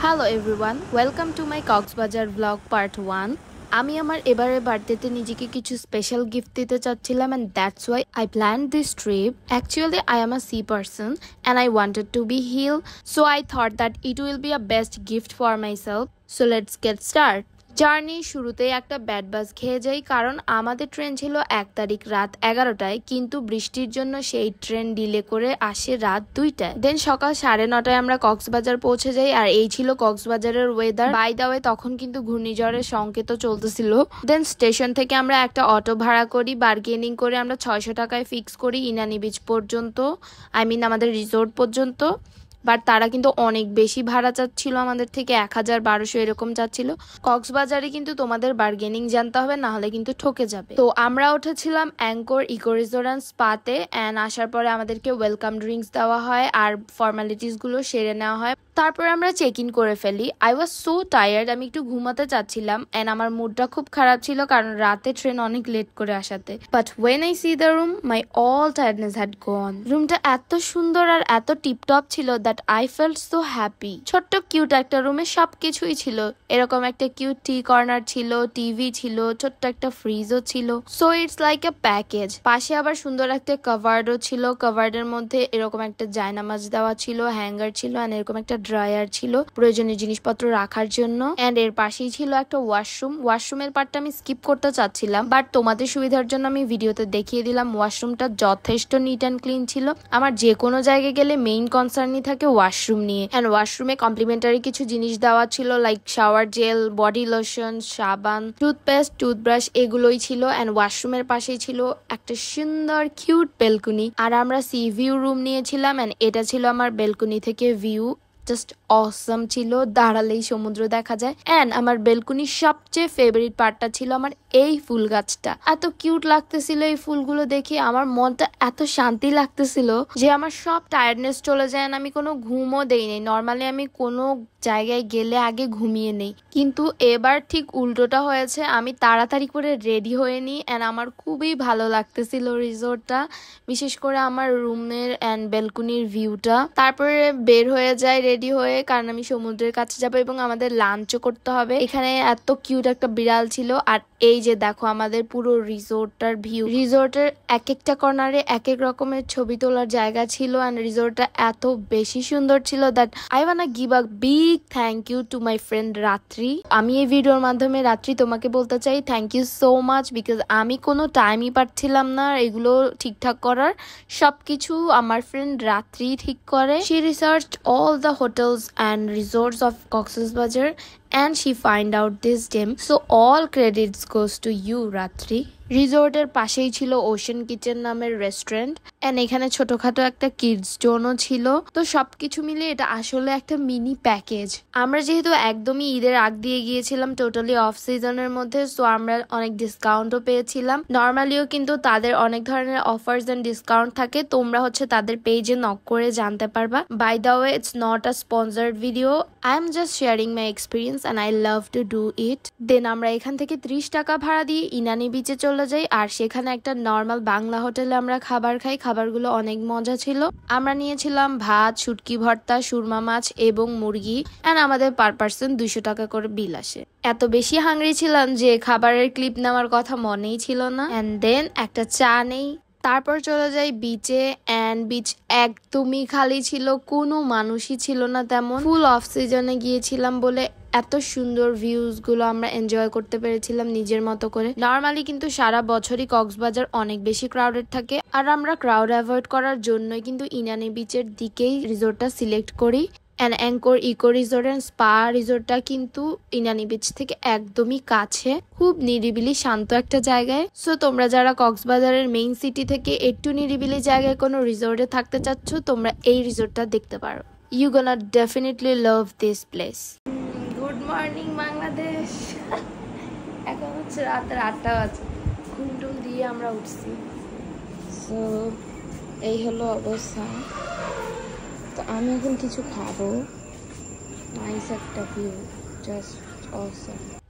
Hello everyone, welcome to my Cox's Bazar vlog part 1. আমি আমার এবারে বার্থডেতে নিজেকে কিছু স্পেশাল গিফট দিতে চাচ্ছিলাম and that's why I planned this trip. Actually, I am a sea person and I wanted to be healed, so I thought that it will be a best gift for myself. So let's get started. Journey শুরুতেই একটা bad বাস খেয়ে যাই কারণ আমাদের train ছিল 1 তারিখ রাত 11টায়, কিন্তু বৃষ্টির জন্য সেই ট্রেন ডিলে করে আসে রাত 2টায়। দেন সকাল 9:30টায় আমরা কক্সবাজার পৌঁছে যাই আর এই ছিল কক্সবাজারের ওয়েদার। বাই দ্য ওয়ে তখন কিন্তু ঘূর্ণিঝড়ের সংকেত চলতেছিল। দেন স্টেশন থেকে আমরা একটা অটো ভাড়া করি, বার্গেনিং করে আমরা 600 টাকায় ফিক্স করি ইনানি বিচ পর্যন্ত, আমাদের রিসোর্ট পর্যন্ত। বাট তারা কিন্তু অনেক বেশি ভাড়া চাচ্ছিল, আমাদের থেকে 1000-1200 এরকম চাচ্ছিল। কক্সবাজারে কিন্তু তোমাদের বার্গেনিং জানতে হবে, না হলে কিন্তু ঠকে যাবে। তো আমরা উঠেছিলাম অ্যাঙ্কর ইকো রিসোর্ট স্পাতে অ্যান্ড আসার পরে আমাদেরকে ওয়েলকাম ড্রিঙ্কস দেওয়া হয় আর ফর্মালিটিস গুলো সেরে নেওয়া হয়। তারপরে আমরা চেক ইন করে ফেলি। আই ওয়াজ সো টায়ার্ড, আমি একটু ঘুমাতে চাচ্ছিলাম অ্যান্ড আমার মুডটা খুব খারাপ ছিল কারণ রাতে ট্রেন অনেক লেট করে আসাতে। But when I see the room my all tiredness had gone. রুমটা এত সুন্দর আর এত টিপটপ ছিল that I felt so happy. ছোট্ট কিউট একটা রুমে সবকিছুই ছিল। এরকম একটা কিউট টি কর্নার ছিল, টিভি ছিল, ছোট্ট একটা ফ্রিজও ছিল। So it's like a package. পাশে আবার সুন্দর একটা কাভার্ডও ছিল। কাভার্ডের মধ্যে এরকম একটা জায়নামাজ দেওয়া ছিল, হ্যাঙ্গার ছিল এন্ড এরকম একটা ড্রায়ার ছিল প্রয়োজনীয় জিনিসপত্র রাখার জন্য। এন্ড এর পাশেই ছিল একটা ওয়াশরুম। ওয়াশরুমের পার্টটা আমি স্কিপ করতে চাচ্ছিলাম, বাট তোমাদের সুবিধার জন্য আমি ভিডিওতে দেখিয়ে দিলাম। ওয়াশরুমটা যথেষ্ট নিট অ্যান্ড ক্লিন ছিল। আমার যে কোনো জায়গায় গেলে মেইন কনসার্নই থাকে ওয়াশরুম নিয়ে। এন্ড ওয়াশরুমে কমপ্লিমেন্টারি কিছু জিনিস দেওয়া ছিল, like shower gel, body lotion, সাবান, টুথপেস্ট, টুথব্রাশ, এগুলোই ছিল। এন্ড ওয়াশরুমের পাশেই ছিল একটা সুন্দর কিউট বেলকুনি। আর আমরা সি ভিউ রুম নিয়েছিলাম এন্ড এটা ছিল আমার বেলকুনি থেকে ভিউ। জাস্ট অসম ছিল, দাঁড়ালেই সমুদ্র দেখা যায়। এন্ড আমার বেলকুনির সবচেয়ে ফেভারিট পার্টটা ছিল আমার এই ফুল গাছটা। এত কিউট লাগতেছিল এই ফুলগুলো দেখে, আমার মনটা এত শান্তি লাগতেছিল যে আমার সব টায়ার্ডনেস চলে যায়। আমি কোনো ঘুমও দেই নাই। নর্মালি আমি কোনো জায়গায় গেলে আগে ঘুমিয়ে নেই, কিন্তু এবার ঠিক উল্টোটা হয়েছে। আমি তাড়াতাড়ি করে রেডি হয়ে নিই এন্ড আমার খুবই ভালো লাগতেছিল রিসোর্টটা, বিশেষ করে আমার রুমের এন্ড বেলকুনির ভিউটা। তারপরে বের হয়ে যায় রেডি হয়ে, কারণ আমি সমুদ্রের কাছে যাবো এবং আমাদের লাঞ্চও করতে হবে। এখানে এত কিউট একটা বিড়াল ছিল। আর এই যে দেখো আমাদের পুরো রিসোর্টটার ভিউ। রিসোর্টের এক একটা কর্নারে এক এক রকমের ছবি তোলার জায়গা ছিল এন্ড রিসোর্টটা এত বেশি সুন্দর ছিল that I wanna give a big thank you to my friend Ratri. আমি এই ভিডিওর মাধ্যমে রাত্রি তোমাকে বলতে চাই thank you so much, because আমি কোনো টাইমই পাচ্ছিলাম না এগুলো ঠিকঠাক করার। সবকিছু আমার ফ্রেন্ড রাত্রি ঠিক করে। She researched all the hotels and resorts of Cox's Bazar and she find out this gem. So all credits goes to you, Ratri. রিসোর্টের পাশেই ছিল ওশেন কিচেন নামের রেস্টুরেন্ট এন্ড এখানে ছোটখাটো একটা কিডস জোনও ছিল। তো সবকিছু মিলে এটা আসলে একটা মিনি প্যাকেজ। আমরা যেহেতু একদমই ঈদের আগ দিয়ে গিয়েছিলাম, টোটালি অফ সিজনের মধ্যে, সো আমরা অনেক ডিসকাউন্টও পেয়েছিলাম। নর্মালিও কিন্তু তাদের অনেক ধরনের অফার্স এন্ড ডিসকাউন্ট থাকে, তোমরা তাদের পেজে নক করে জানতে পারবা। By the way it's not a sponsored video, I am just sharing my experience and I love to do it. Then আমরা এখান থেকে 30 টাকা ভাড়া দিয়ে ইনানি বিচে চলে যাই আর সেখানে একটা নর্মাল বাংলা হোটেলে আমরা খাবার খাই। খাবারগুলো অনেক মজা ছিল। আমরা নিয়েছিলাম ভাত, শুটকি ভর্তা, সুরমা মাছ এবং মুরগি এন্ড আমাদের পার পার্সন 200 টাকা করে বিল আসে। এত বেশি হাংরি ছিলাম যে খাবারের ক্লিপ নেওয়ার কথা মনেই ছিল না। এন্ড দেন একটা চা নেই, তারপর চলে যাই বিচে এন্ড বিচ একদমই খালি ছিল, কোনো মানুষই ছিল না তেমন। ফুল অফ সিজনে গিয়েছিলাম বলে এত সুন্দর ভিউজ গুলো আমরা এনজয় করতে পেরেছিলাম নিজের মতো করে। নর্মালি কিন্তু সারা বছরই কক্সবাজার অনেক বেশি ক্রাউডেড থাকে আর আমরা ক্রাউড অ্যাভয়েড করার জন্যই কিন্তু ইনানি বিচের দিকেই রিসোর্টটা সিলেক্ট করি। Anchor Eco Resort and Spa রিসোর্টটা কিন্তু ইনানি বিচ থেকে একদমই কাছে, খুব নিরিবিলি শান্ত একটা জায়গায়। সো তোমরা যারা কক্সবাজারের মেইন সিটি থেকে একটু নিরিবিলি জায়গায় কোনো রিসোর্টে থাকতে চাচ্ছ, তোমরা এই রিসোর্টটা দেখতে পারো। You gonna definitely love this place. Good morning Bangladesh. এখন রাতের 8টা বাজে, ঘুম টুম দিয়ে আমরা উঠছি। সো এই হলো অবস্থা। তো আমি এখন কিছু খাবো। নাইস একটা ভিউ, জাস্ট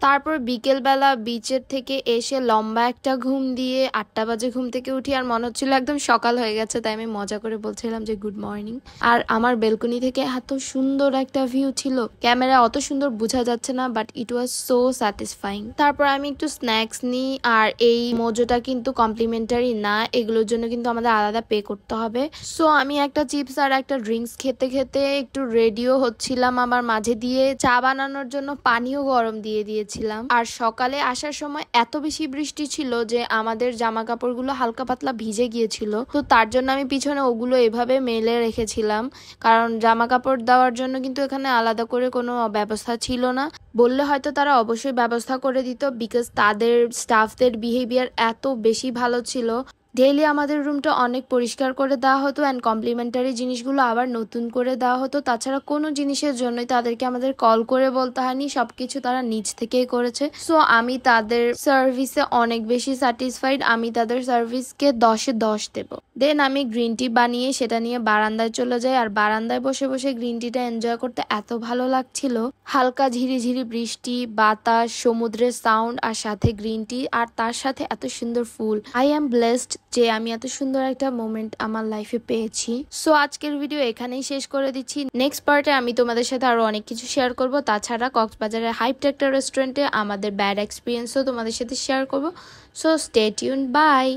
তারপর বিকেলবেলা বিচের থেকে এসে লম্বা একটা ঘুম দিয়ে 8টা বাজে ঘুম থেকে উঠি, আর মনে হচ্ছিল একদম সকাল হয়ে গেছে, তাই আমি মজা করে বলছিলাম যে গুড মর্নিং। আর আমার বেলকনি থেকে এত সুন্দর একটা ভিউ ছিল, ক্যামেরা অত সুন্দর বোঝা যাচ্ছে না, but it was so satisfying. তারপর আমি একটু স্ন্যাক্স নিই, আর এই মোজোটা কিন্তু কমপ্লিমেন্টারি না, এগুলোর জন্য কিন্তু আমাদের আলাদা পে করতে হবে। সো আমি একটা চিপস আর একটা ড্রিঙ্কস খেতে খেতে একটু রেডিও হচ্ছিলাম, আমার মাঝে দিয়ে চা বানানোর জন্য পানিও গরম দিয়ে দিয়েছিলাম। আর সকালে আসার সময় এত বেশি বৃষ্টি ছিল যে আমাদের জামা কাপড়গুলো হালকা পাতলা ভিজে গিয়েছিল, তো তার জন্য আমি পিছনে ওগুলো এভাবে মেলে রেখেছিলাম, কারণ জামা কাপড় দেওয়ার জন্য কিন্তু এখানে আলাদা করে কোনো ব্যবস্থা ছিল না। বললে হয়তো তারা অবশ্যই ব্যবস্থা করে দিত, বিকজ তাদের স্টাফদের বিহেভিয়ার এত বেশি ভালো ছিল। ডেইলি আমাদের রুমটা অনেক পরিষ্কার করে দেওয়া হতো, অ্যান্ড কমপ্লিমেন্টারি জিনিসগুলো আবার নতুন করে দেওয়া হতো। তাছাড়া কোনো জিনিসের জন্যই তাদেরকে আমাদের কল করে বলতে হয়নি, সবকিছু তারা নিজ থেকেই করেছে। সো আমি তাদের সার্ভিসে অনেক বেশি স্যাটিসফাইড, আমি তাদের সার্ভিসকে 10-এ 10 দেব। দেন আমি গ্রিন টি বানিয়ে সেটা নিয়ে বারান্দায় চলে যাই, আর বারান্দায় বসে বসে গ্রিন টিটা এনজয় করতে এত ভালো লাগছিল। হালকা ঝিরিঝিরি বৃষ্টি, বাতাস, সমুদ্রের সাউন্ড, আর সাথে গ্রিন টি, আর তার সাথে এত সুন্দর ফুল। আই এম ব্লেসড যে আমি এত সুন্দর একটা মোমেন্ট আমার লাইফে পেয়েছি। সো আজকের ভিডিও এখানেই শেষ করে দিচ্ছি। নেক্সট পার্টে আমি তোমাদের সাথে আরো অনেক কিছু শেয়ার করব, তাছাড়া কক্সবাজারের হাইপড একটা রেস্টুরেন্টে আমাদের ব্যাড এক্সপিরিয়েন্সও তোমাদের সাথে শেয়ার করব। So stay tune, by.